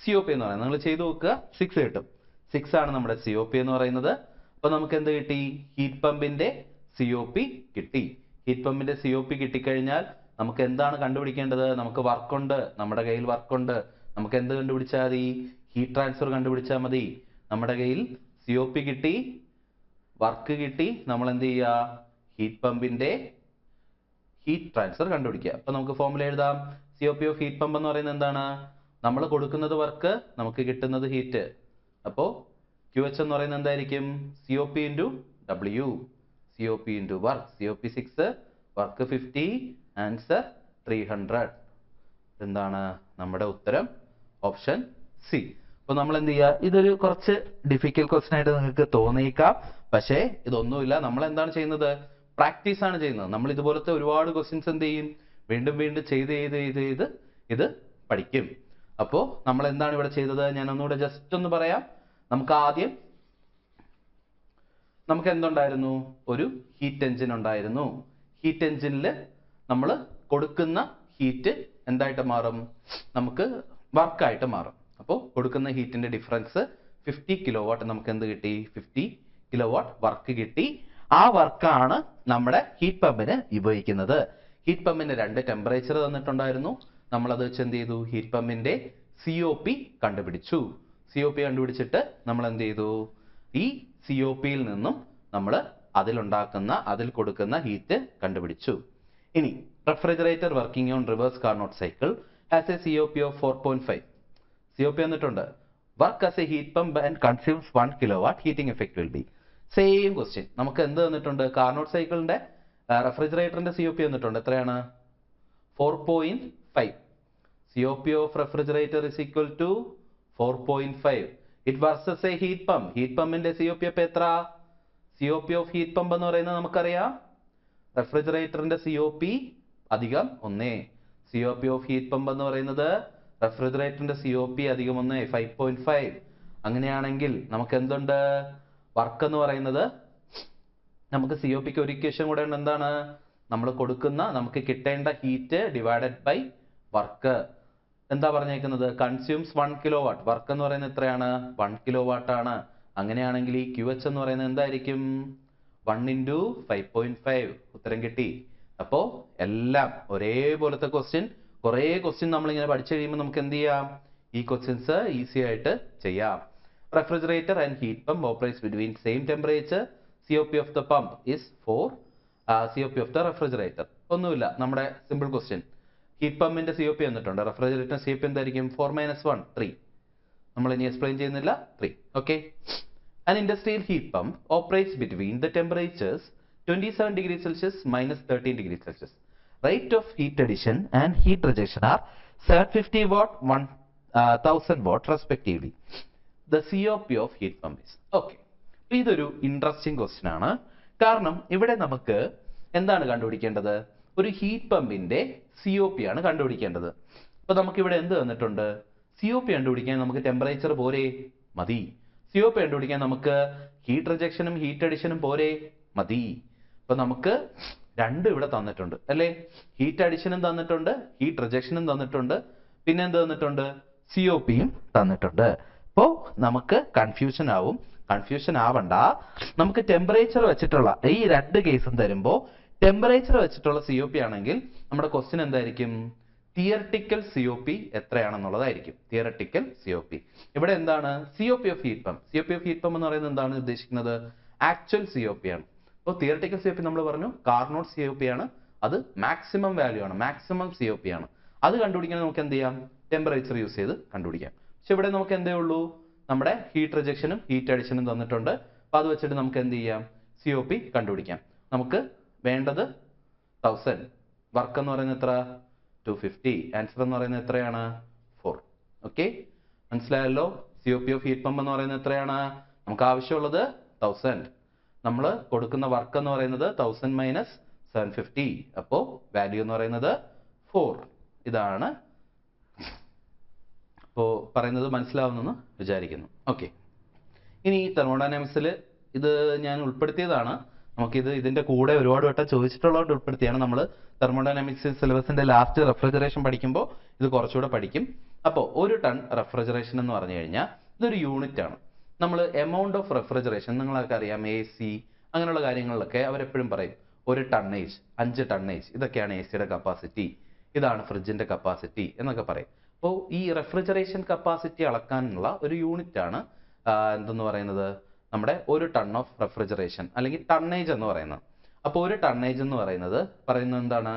COP എന്ന് പറയുന്നത്. നിങ്ങൾ ചെയ്തു നോക്കുക, 6 കിട്ടും. 6 ആണ് നമ്മുടെ COP എന്ന് പറയുന്നത്. അപ്പൊ നമുക്ക് എന്ത് കിട്ടി? ഹീറ്റ് പമ്പിന്റെ COP കിട്ടി. ഹീറ്റ് പമ്പിന്റെ COP കിട്ടിക്കഴിഞ്ഞാൽ നമുക്ക് എന്താണ് കണ്ടുപിടിക്കേണ്ടത്? നമുക്ക് വർക്കുണ്ട്, നമ്മുടെ കയ്യിൽ വർക്കുണ്ട്. നമുക്ക് എന്ത് കണ്ടുപിടിച്ചാൽ മതി? ഹീറ്റ് ട്രാൻസ്ഫർ കണ്ടുപിടിച്ചാൽ മതി. നമ്മുടെ കയ്യിൽ COP കിട്ടി, വർക്ക് കിട്ടി. നമ്മൾ എന്ത് ചെയ്യുക? ഹീറ്റ് പമ്പിന്റെ ഹീറ്റ് ട്രാൻസ്ഫർ കണ്ടുപിടിക്കുക. അപ്പൊ നമുക്ക് ഫോർമുല എഴുതാം. COP ഓഫ് ഹീറ്റ് പമ്പ് എന്ന് പറയുന്നത് എന്താണ്? നമ്മൾ കൊടുക്കുന്നത് വർക്ക്, നമുക്ക് കിട്ടുന്നത് ഹീറ്റ്. അപ്പോ QH എന്ന് പറയുന്നത് എന്തായിരിക്കും? COP into W. COP into work. COP 6, work 50, answer 300. എന്താണ് നമ്മുടെ ഉത്തരം? Option C. അപ്പൊ നമ്മൾ എന്ത് ചെയ്യുക? ഇതൊരു കുറച്ച് ഡിഫിക്കൽട്ട് ക്വസ്റ്റ്യൻ ആയിട്ട് നിങ്ങൾക്ക് തോന്നിയേക്കാം. പക്ഷേ ഇതൊന്നുമില്ല. നമ്മൾ എന്താണ് ചെയ്യുന്നത്? പ്രാക്ടീസ് ആണ് ചെയ്യുന്നത്. നമ്മൾ ഇതുപോലത്തെ ഒരുപാട് ക്വസ്റ്റ്യൻസ് എന്ത് ചെയ്യും? വീണ്ടും വീണ്ടും ചെയ്ത് ഇത് പഠിക്കും. അപ്പോ നമ്മൾ എന്താണ് ഇവിടെ ചെയ്തത്? ഞാൻ ഒന്നുകൂടെ ജസ്റ്റ് ഒന്ന് പറയാം. നമുക്ക് എന്തുണ്ടായിരുന്നു? ഒരു ഹീറ്റ് എഞ്ചിൻ ഉണ്ടായിരുന്നു. ഹീറ്റ് എഞ്ചിനിൽ നമ്മൾ കൊടുക്കുന്ന ഹീറ്റ് എന്തായിട്ട് മാറും? നമുക്ക് വർക്കായിട്ട് മാറും. അപ്പോൾ കൊടുക്കുന്ന ഹീറ്റിന്റെ ഡിഫറൻസ് 50 കിലോവാട്ട്. നമുക്ക് എന്ത് കിട്ടി? 50 കിലോവാട്ട് വർക്ക് കിട്ടി. ആ വർക്കാണ് നമ്മുടെ ഹീറ്റ് പമ്പിന് ഉപയോഗിക്കുന്നത്. ഹീറ്റ് പമ്പിന് 2 ടെമ്പറേച്ചർ തന്നിട്ടുണ്ടായിരുന്നു. നമ്മൾ അത് വെച്ച് എന്ത് ചെയ്തു? ഹീറ്റ് പമ്പിന്റെ COP കണ്ടുപിടിച്ചു. COP കണ്ടുപിടിച്ചിട്ട് നമ്മൾ എന്ത് ചെയ്തു? ഈ COPയിൽ നിന്നും നമ്മൾ അതിൽ കൊടുക്കുന്ന ഹീറ്റ് കണ്ടുപിടിച്ചു. ഇനി refrigerator working on reverse Carnot cycle has A COP of 4.5. COP വന്നിട്ടുണ്ട്. Work as A heat pump and consumes 1 kilowatt. Heating effect will be. Same question. നമുക്ക് എന്ത് തന്നിട്ടുണ്ട്? കാർനോട്ട് സൈക്കിളിന്റെ റെഫ്രിജറേറ്ററിന്റെ COP വന്നിട്ടുണ്ട്. എത്രയാണ്? 4.5. COP of refrigerator is equal to 4.5. It versus A heat pump. Heat പമ്പിന്റെ COP അപ്പൊ എത്ര? COP of heat pump എന്ന് പറയുന്നത് നമുക്കറിയാം. റെഫ്രിജറേറ്ററിന്റെ COP അധികം 1. COP ഓഫ് ഹീറ്റ് പമ്പ് എന്ന് പറയുന്നത് റെഫ്രിജറേറ്ററിന്റെ COP അധികം 1, 5.5. അങ്ങനെയാണെങ്കിൽ നമുക്ക് എന്തുണ്ട്? വർക്ക് എന്ന് പറയുന്നത് നമുക്ക് COPക്ക് ഒരു ഇക്വേഷൻ കൂടെ ഉണ്ട്. എന്താണ്? നമ്മൾ നമുക്ക് കിട്ടേണ്ട ഹീറ്റ് ഡിവൈഡഡ് ബൈ വർക്ക്. എന്താ പറഞ്ഞേക്കുന്നത്? Consumes 1 kilowatt. വർക്ക് എന്ന് പറയുന്നത് എത്രയാണ്? 1 കിലോവാട്ട് ആണ്. അങ്ങനെയാണെങ്കിൽ ഈ QH എന്ന് പറയുന്നത് എന്തായിരിക്കും? 1 ഇൻറ്റു 5.5. ഉത്തരം കിട്ടി. അപ്പോ എല്ലാം ഒരേപോലത്തെ ക്വസ്റ്റ്യൻ. കുറേ ക്വസ്റ്റ്യൻ നമ്മളിങ്ങനെ പഠിച്ചു കഴിയുമ്പോൾ നമുക്ക് എന്ത് ചെയ്യാം? ഈ ക്വസ്റ്റ്യൻസ് ഈസി ആയിട്ട് ചെയ്യാം. Refrigerator and heat pump operates between same temperature. COP of the pump is 4. COP of the refrigerator ഒന്നുമില്ല. നമ്മുടെ സിമ്പിൾ ക്വസ്റ്റ്യൻ. ഹീറ്റ് പമ്പിന്റെ COP വന്നിട്ടുണ്ട്. റെഫ്രിജറേറ്ററിന്റെ COP എന്തായിരിക്കും? 4 - 1, 3. നമ്മൾ ഇനി എക്സ്പ്ലെയിൻ ചെയ്യുന്നില്ല. 3. Okay. An industrial heat pump operates between the temperatures 27 degrees Celsius minus 13 degrees Celsius. Rate of heat addition and heat rejection are 750 watt, 1000 watt respectively. The COP of heat pump is. Okay. ഇതൊരു interesting question ആണ്. കാരണം ഇവിടെ നമുക്ക് എന്താണ് കണ്ടുപിടിക്കേണ്ടത്? ഒരു heat പമ്പിന്റെ COP ആണ് കണ്ടുപിടിക്കേണ്ടത്. അപ്പൊ നമുക്ക് ഇവിടെ എന്ത് തന്നിട്ടുണ്ട്? COP കണ്ടുപിടിക്കാൻ നമുക്ക് ടെമ്പറേച്ചർ പോരെ? മതി. COP കണ്ടുപിടിക്കാൻ നമുക്ക് ഹീറ്റ് റിജക്ഷനും ഹീറ്റ് അഡിഷനും പോരെ? മതി. അപ്പൊ നമുക്ക് രണ്ട് ഇവിടെ തന്നിട്ടുണ്ട് അല്ലേ? ഹീറ്റ് അഡിഷനും തന്നിട്ടുണ്ട്, ഹീറ്റ് റിജക്ഷനും തന്നിട്ടുണ്ട്, പിന്നെ എന്ത് തന്നിട്ടുണ്ട്? COPയും തന്നിട്ടുണ്ട്. അപ്പോ നമുക്ക് കൺഫ്യൂഷൻ ആവും. കൺഫ്യൂഷൻ ആവണ്ട. നമുക്ക് ടെമ്പറേച്ചർ വെച്ചിട്ടുള്ള ഈ രണ്ട് കേസും തരുമ്പോൾ ടെമ്പറേച്ചർ വെച്ചിട്ടുള്ള COP ആണെങ്കിൽ നമ്മുടെ ക്വസ്റ്റ്യൻ എന്തായിരിക്കും? Theoretical COP എത്രയാണെന്നുള്ളതായിരിക്കും. Theoretical COP. ഇവിടെ എന്താണ്? COP of heat pump. COP of heat pump എന്ന് പറയുന്നത് എന്താണ് ഉദ്ദേശിക്കുന്നത്? ആക്ച്വൽ COP ആണ്. അപ്പോൾ തിയറട്ടിക്കൽ COP നമ്മൾ പറഞ്ഞു കാർനോട്ട് COP ആണ്. അത് മാക്സിമം വാല്യൂ ആണ്, മാക്സിമം COP ആണ്. അത് കണ്ടുപിടിക്കാൻ നമുക്ക് എന്ത് ചെയ്യാം? ടെമ്പറേച്ചർ യൂസ് ചെയ്ത് കണ്ടുപിടിക്കാം. പക്ഷെ ഇവിടെ നമുക്ക് എന്തേ ഉള്ളൂ? നമ്മുടെ ഹീറ്റ് റിജക്ഷനും ഹീറ്റ് അഡിഷനും തന്നിട്ടുണ്ട്. അപ്പൊ അത് വെച്ചിട്ട് നമുക്ക് എന്ത് ചെയ്യാം? COP കണ്ടുപിടിക്കാം. നമുക്ക് വേണ്ടത് 1000. വർക്ക് എന്ന് പറയുന്നത് എത്ര? 250. ആൻസർ എന്ന് പറയുന്നത് എത്രയാണ്? 4. ഓക്കെ, മനസ്സിലായല്ലോ? COP ഓഫ് ഹീറ്റ് പമ്പ് എന്ന് പറയുന്നത് എത്രയാണ്? നമുക്ക് ആവശ്യമുള്ളത് 1000. നമ്മൾ കൊടുക്കുന്ന വർക്ക് എന്ന് പറയുന്നത് 1000 മൈനസ് 750. അപ്പോ വാല്യൂ എന്ന് പറയുന്നത് 4. ഇതാണ്. അപ്പോൾ പറയുന്നത് മനസ്സിലാവുന്നെന്ന് വിചാരിക്കുന്നു. ഓക്കെ, ഇനി തെർമോഡൈനാമിക്സിൽ ഇത് ഞാൻ ഉൾപ്പെടുത്തിയതാണ്. നമുക്കിത് ഇതിന്റെ കൂടെ ഒരുപാട് വട്ടം ചോദിച്ചിട്ടുള്ളതുകൊണ്ട് ഉൾപ്പെടുത്തിയാണ്. നമ്മൾ തെർമോഡൈനാമിക്സ് സിലബസിന്റെ ലാസ്റ്റ് റെഫ്രിജറേഷൻ പഠിക്കുമ്പോൾ ഇത് കുറച്ചുകൂടെ പഠിക്കും. അപ്പോൾ 1 ടൺ റെഫ്രിജറേഷൻ എന്ന് പറഞ്ഞു കഴിഞ്ഞാൽ ഇതൊരു യൂണിറ്റ് ആണ്. നമ്മൾ എമൗണ്ട് ഓഫ് റെഫ്രിജറേഷൻ നിങ്ങൾക്ക് അറിയാം, AC അങ്ങനെയുള്ള കാര്യങ്ങളിലൊക്കെ അവരെപ്പോഴും പറയും 1 ടണ്ണേജ്, 5 ടണ്ണേജ്, ഇതൊക്കെയാണ് AC കപ്പാസിറ്റി, ഇതാണ് ഫ്രിഡ്ജിന്റെ കപ്പാസിറ്റി എന്നൊക്കെ പറയും. അപ്പോൾ ഈ റെഫ്രിജറേഷൻ കപ്പാസിറ്റി അളക്കാനുള്ള ഒരു യൂണിറ്റ് ആണ് എന്തെന്ന് പറയുന്നത്, നമ്മുടെ 1 ടൺ ഓഫ് റെഫ്രിജറേഷൻ അല്ലെങ്കിൽ ടണ്ണേജ് എന്ന് പറയുന്നത്. അപ്പോൾ 1 ടണ്ണേജ് എന്ന് പറയുന്നത് എന്താണ്,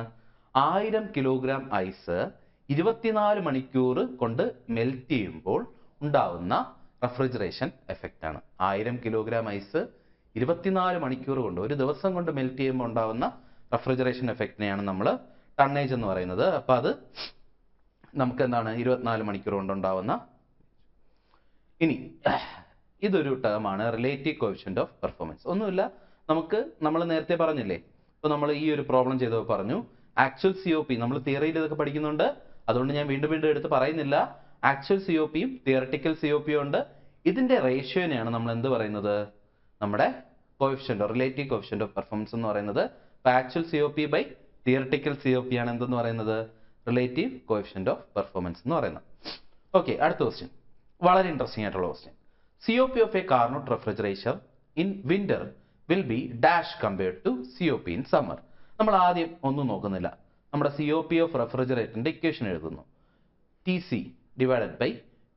1000 കിലോഗ്രാം ഐസ് 24 മണിക്കൂർ കൊണ്ട് മെൽറ്റ് ചെയ്യുമ്പോൾ ഉണ്ടാവുന്ന റെഫ്രിജറേഷൻ എഫക്റ്റ് ആണ്. 1000 കിലോഗ്രാം ഐസ് 24 മണിക്കൂർ കൊണ്ട്, ഒരു ദിവസം കൊണ്ട് മെൽറ്റ് ചെയ്യുമ്പോൾ ഉണ്ടാവുന്ന റെഫ്രിജറേഷൻ എഫക്റ്റിനെയാണ് നമ്മൾ ടണ്ണേജ് എന്ന് പറയുന്നത്. അപ്പൊ അത് നമുക്ക് എന്താണ്, 24 മണിക്കൂർ കൊണ്ടുണ്ടാവുന്ന. ഇനി ഇതൊരു ടേമാണ് റിലേറ്റീവ് കോഎഫിഷ്യന്റ് ഓഫ് പെർഫോമൻസ്. ഒന്നുമില്ല, നമ്മൾ നേരത്തെ പറഞ്ഞില്ലേ, ഇപ്പൊ നമ്മൾ ഈ ഒരു പ്രോബ്ലം ചെയ്തപ്പോൾ പറഞ്ഞു ആക്ച്വൽ COP, നമ്മൾ തിയറിയിൽ ഇതൊക്കെ പഠിക്കുന്നുണ്ട്, അതുകൊണ്ട് ഞാൻ വീണ്ടും എടുത്ത് പറയുന്നില്ല. ആക്ച്വൽ COPയും തിയറട്ടിക്കൽ COPയും ഉണ്ട്. ഇതിന്റെ റേഷ്യോനെയാണ് നമ്മൾ എന്ത് പറയുന്നത്, നമ്മുടെ coefficient, relative coefficient of performance എന്ന് പറയുന്നത്. Actual COP by theoretical COP ആണ് എന്തെന്ന് പറയുന്നത്, റിലേറ്റീവ് കോഎഫിഷ്യന്റ് ഓഫ് പെർഫോമൻസ് എന്ന് പറയുന്നത്. ഓക്കെ, അടുത്ത ക്വസ്റ്റ്യൻ വളരെ ഇൻട്രസ്റ്റിംഗ് ആയിട്ടുള്ള question. COP of a Carnot refrigerator in winter will be dash compared to COP in summer. നമ്മൾ ആദ്യം ഒന്നും നോക്കുന്നില്ല, നമ്മുടെ COP of refrigeratorന്റെ ഇക്വേഷൻ എഴുതുന്നു, TC divided by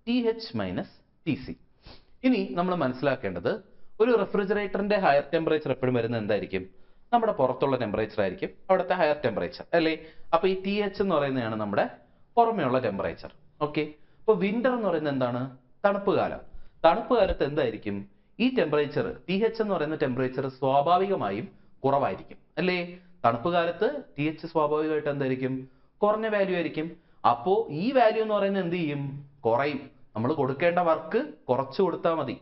TH minus TC. ഇനി നമ്മൾ മനസ്സിലാക്കേണ്ടത്, ഒരു റെഫ്രിജറേറ്ററിന്റെ ഹയർ ടെമ്പറേച്ചർ എപ്പോഴും വരുന്നത് എന്തായിരിക്കും, നമ്മുടെ പുറത്തുള്ള ടെമ്പറേച്ചർ ആയിരിക്കും അവിടുത്തെ ഹയർ ടെമ്പറേച്ചർ അല്ലേ. അപ്പൊ ഈ TH എന്ന് പറയുന്നതാണ് നമ്മുടെ പുറമെയുള്ള ടെമ്പറേച്ചർ. ഓക്കെ, അപ്പൊ വിന്റർ എന്ന് പറയുന്നത് എന്താണ്, തണുപ്പ് കാലം. തണുപ്പ് കാലത്ത് എന്തായിരിക്കും, ഈ ടെമ്പറേച്ചർ TH എന്ന് പറയുന്ന ടെമ്പറേച്ചർ സ്വാഭാവികമായും കുറവായിരിക്കും അല്ലേ. തണുപ്പ് കാലത്ത് TH സ്വാഭാവികമായിട്ട് എന്തായിരിക്കും, കുറഞ്ഞ വാല്യൂ ആയിരിക്കും. അപ്പോ ഈ വാല്യൂ എന്ന് പറയുന്നത് എന്ത് ചെയ്യും, കുറയും. നമ്മൾ കൊടുക്കേണ്ട വർക്ക് കുറച്ചു കൊടുത്താൽ മതി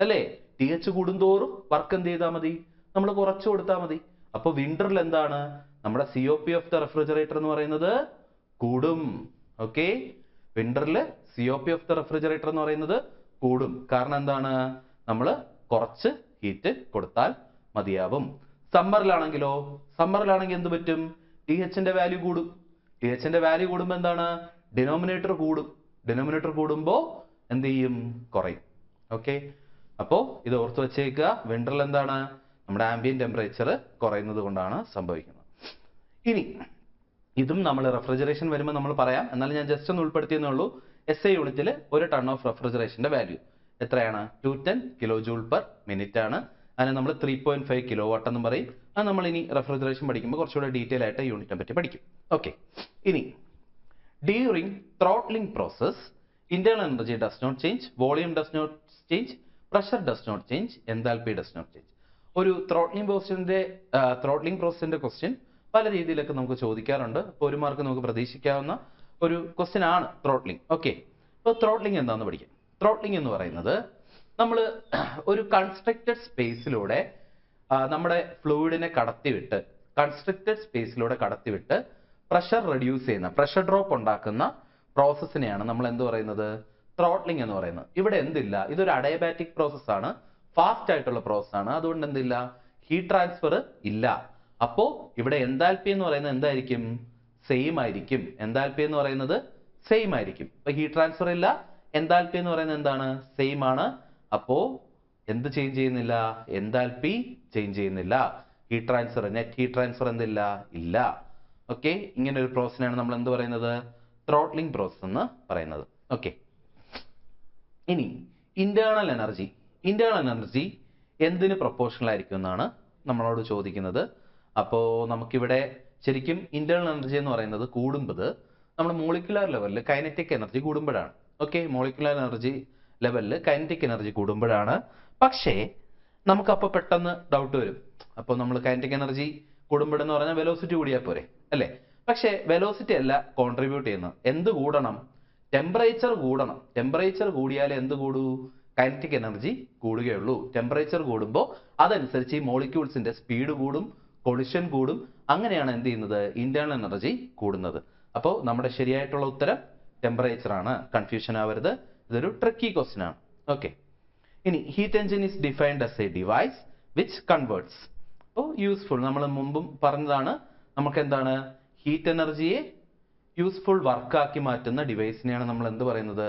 അല്ലേ. TH കൂടുന്തോറും വർക്ക് എന്ത് ചെയ്താൽ മതി, നമ്മൾ കുറച്ചു കൊടുത്താൽ മതി. അപ്പൊ വിന്ററിൽ എന്താണ്, നമ്മുടെ COP ഓഫ് ദ റെഫ്രിജറേറ്റർ എന്ന് പറയുന്നത് കൂടും. Okay, വിന്ററിൽ COP of the refrigerator എന്ന് പറയുന്നത് കൂടും. കാരണം എന്താണ്, നമ്മൾ കുറച്ച് ഹീറ്റ് കൊടുത്താൽ മതിയാവും. സമ്മറിലാണെങ്കിൽ എന്ത് പറ്റും, THന്റെ വാല്യൂ കൂടും. THന്റെ വാല്യൂ കൂടുമ്പോൾ എന്താണ്, ഡിനോമിനേറ്റർ കൂടും. ഡിനോമിനേറ്റർ കൂടുമ്പോൾ എന്ത് ചെയ്യും, കുറയും. ഓക്കെ, അപ്പോ ഇത് ഓർത്ത് വെച്ചേക്കുക. വിന്ററിൽ എന്താണ്, നമ്മുടെ ആംബിയന്റ് ടെമ്പറേച്ചർ കുറയുന്നത് കൊണ്ടാണ് സംഭവിക്കുന്നത്. ഇനി ഇതും നമ്മൾ റെഫ്രിജറേഷൻ വരുമ്പോൾ നമ്മൾ പറയാം, എന്നാലും ഞാൻ ജസ്റ്റ് ഒന്ന് ഉൾപ്പെടുത്തിയെന്നേ ഉള്ളൂ. SI യൂണിറ്റിൽ 1 ടൺ ഓഫ് റെഫ്രിജറേഷന്റെ വാല്യൂ എത്രയാണ്, 210 കിലോ ജൂൾ പെർ മിനിറ്റ് ആണ്. അതിനെ നമ്മൾ 3.5 കിലോ വാട്ട് എന്ന് പറയും. അത് നമ്മൾ ഇനി റെഫ്രിജറേഷൻ പഠിക്കുമ്പോൾ കുറച്ചുകൂടെ ഡീറ്റെയിൽ ആയിട്ട് യൂണിറ്റിനെ പറ്റി പഠിക്കും. ഓക്കെ, ഇനി during throttling process internal energy does not change, volume does not change, pressure does not change, enthalpy does not change. ഒരു ത്രോട്ട്ലിംഗ് പ്രോസസിന്റെ ക്വസ്റ്റ്യൻ പല രീതിയിലൊക്കെ നമുക്ക് ചോദിക്കാറുണ്ട്. അപ്പോൾ 1 മാർക്ക് നമുക്ക് പ്രതീക്ഷിക്കാവുന്ന ഒരു ക്വസ്റ്റ്യൻ ആണ് ത്രോട്ട്ലിംഗ്. ഓക്കെ, അപ്പോൾ ത്രോട്ട്ലിംഗ് എന്താണെന്ന് പഠിക്കാം. ത്രോട്ട്ലിംഗ് എന്ന് പറയുന്നത്, നമ്മൾ ഒരു കൺസ്ട്രക്റ്റഡ് സ്പേസിലൂടെ നമ്മുടെ ഫ്ലൂയിഡിനെ കടത്തിവിട്ട് പ്രഷർ റെഡ്യൂസ് ചെയ്യുന്ന, പ്രഷർ ഡ്രോപ്പ് ഉണ്ടാക്കുന്ന പ്രോസസ്സിനെയാണ് നമ്മൾ എന്ത് പറയുന്നത്, ത്രോട്ട്ലിംഗ് എന്ന് പറയുന്നത്. ഇവിടെ എന്തില്ല, ഇതൊരു അഡയബാറ്റിക് പ്രോസസ് ആണ്, ഫാസ്റ്റ് ആയിട്ടുള്ള പ്രോസസ് ആണ്. അതുകൊണ്ട് എന്തില്ല, ഹീറ്റ് ട്രാൻസ്ഫർ ഇല്ല. അപ്പോ ഇവിടെ എൻതാൽപ്പി എന്ന് പറയുന്നത് എന്തായിരിക്കും, സെയിം ആയിരിക്കും. എൻതാൽപ്പി എന്ന് പറയുന്നത് സെയിം ആയിരിക്കും. ഇപ്പൊ ഹീറ്റ് ട്രാൻസ്ഫർ ഇല്ല, എൻതാൽപ്പി എന്ന് പറയുന്നത് എന്താണ്, സെയിം ആണ്. അപ്പോ എന്ത് ചേഞ്ച് ചെയ്യുന്നില്ല, എൻതാൽപ്പി ചേഞ്ച് ചെയ്യുന്നില്ല. Heat transfer, net heat transfer എന്തില്ല, ഇല്ല. ഓക്കെ, ഇങ്ങനെ ഒരു പ്രോസസ്സിനാണ് നമ്മൾ എന്ത് പറയുന്നത്, ത്രോട്ട്ലിംഗ് പ്രോസസ് എന്ന് പറയുന്നത്. ഓക്കെ, ഇനി ഇന്റേണൽ എനർജി എന്തിന് പ്രൊപ്പോർഷണൽ ആയിരിക്കും എന്നാണ് നമ്മളോട് ചോദിക്കുന്നത്. അപ്പോ നമുക്കിവിടെ ശരിക്കും ഇന്റേണൽ എനർജി എന്ന് പറയുന്നത് കൂടുന്നത് നമ്മുടെ മോളിക്കുലർ ലെവലിൽ കൈനറ്റിക് എനർജി കൂടുമ്പോഴാണ്. ഓക്കെ, മോളിക്കുലർ എനർജി ലെവലിൽ കൈനറ്റിക് എനർജി കൂടുമ്പോഴാണ്. പക്ഷേ നമുക്കപ്പോൾ പെട്ടെന്ന് ഡൗട്ട് വരും, അപ്പോൾ നമ്മൾ കൈനറ്റിക് എനർജി കൂടുമ്പോഴെന്ന് പറഞ്ഞാൽ വെലോസിറ്റി കൂടിയാൽ പോരെ അല്ലേ. പക്ഷേ വെലോസിറ്റി അല്ല കോൺട്രിബ്യൂട്ട് ചെയ്യുന്നത്, എന്ത് കൂടണം, ടെമ്പറേച്ചർ കൂടണം. ടെമ്പറേച്ചർ കൂടിയാലേ എന്ത് കൂടൂ, കൈനറ്റിക് എനർജി കൂടുകയുള്ളൂ. ടെമ്പറേച്ചർ കൂടുമ്പോൾ അതനുസരിച്ച് ഈ മോളിക്യൂൾസിന്റെ സ്പീഡ് കൂടും, കൊളിഷൻ കൂടും. അങ്ങനെയാണ് എന്ത് ചെയ്യുന്നത്, ഇന്റേണൽ എനർജി കൂടുന്നത്. അപ്പോൾ നമ്മുടെ ശരിയായിട്ടുള്ള ഉത്തരം ടെമ്പറേച്ചർ ആണ്. കൺഫ്യൂഷൻ ആവരുത്, ഇതൊരു ട്രിക്കി ക്വസ്റ്റ്യൻ ആണ്. ഓക്കെ, ഇനി heat engine is defined as A device which converts അപ്പോൾ യൂസ്ഫുൾ നമ്മൾ മുമ്പും പറഞ്ഞതാണ്, നമുക്ക് എന്താണ് ഹീറ്റ് എനർജിയെ യൂസ്ഫുൾ വർക്കാക്കി മാറ്റുന്ന ഡിവൈസിനെയാണ് നമ്മൾ എന്ത് പറയുന്നത്,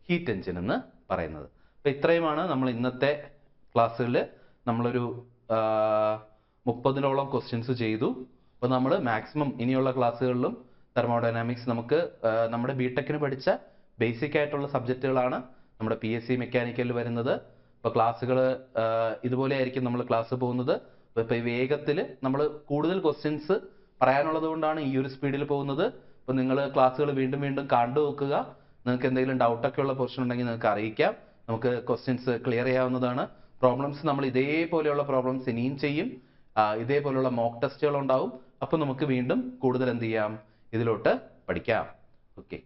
ഹീറ്റ് എഞ്ചിൻ എന്ന് പറയുന്നത്. അപ്പോൾ ഇത്രയുമാണ് നമ്മൾ ഇന്നത്തെ ക്ലാസ്സുകളിൽ നമ്മളൊരു 30-ഓളം ക്വസ്റ്റ്യൻസ് ചെയ്തു. അപ്പോൾ നമ്മൾ മാക്സിമം ഇനിയുള്ള ക്ലാസ്സുകളിലും തെർമോഡൈനാമിക്സ് നമുക്ക് നമ്മുടെ ബിടെക്കിന് പഠിച്ച ബേസിക് ആയിട്ടുള്ള സബ്ജക്റ്റുകളാണ് നമ്മുടെ PSC മെക്കാനിക്കലിൽ വരുന്നത്. ഇപ്പോൾ ക്ലാസ്സുകൾ ഇതുപോലെ ആയിരിക്കും നമ്മൾ ക്ലാസ് പോകുന്നത്. ഇപ്പോൾ വേഗത്തിൽ നമ്മൾ കൂടുതൽ ക്വസ്റ്റ്യൻസ് പറയാനുള്ളത് കൊണ്ടാണ് ഈ ഒരു സ്പീഡിൽ പോകുന്നത്. അപ്പോൾ നിങ്ങൾ ക്ലാസ്സുകൾ വീണ്ടും വീണ്ടും കണ്ടു നോക്കുക. നിങ്ങൾക്ക് എന്തെങ്കിലും ഡൗട്ടൊക്കെ ഉള്ള പോർഷൻ ഉണ്ടെങ്കിൽ നിങ്ങൾക്ക് അറിയിക്കാം. നമുക്ക് ക്വസ്റ്റ്യൻസ് ക്ലിയർ ചെയ്യാവുന്നതാണ്. പ്രോബ്ലംസ് നമ്മൾ ഇതേപോലെയുള്ള പ്രോബ്ലംസ് ഇനിയും ചെയ്യും. ഇതേപോലെയുള്ള മോക്ക് ടെസ്റ്റുകൾ ഉണ്ടാവും. അപ്പോൾ നമുക്ക് വീണ്ടും കൂടുതൽ എന്ത് ചെയ്യാം, ഇതിലോട്ട് പഠിക്കാം. ഓക്കെ.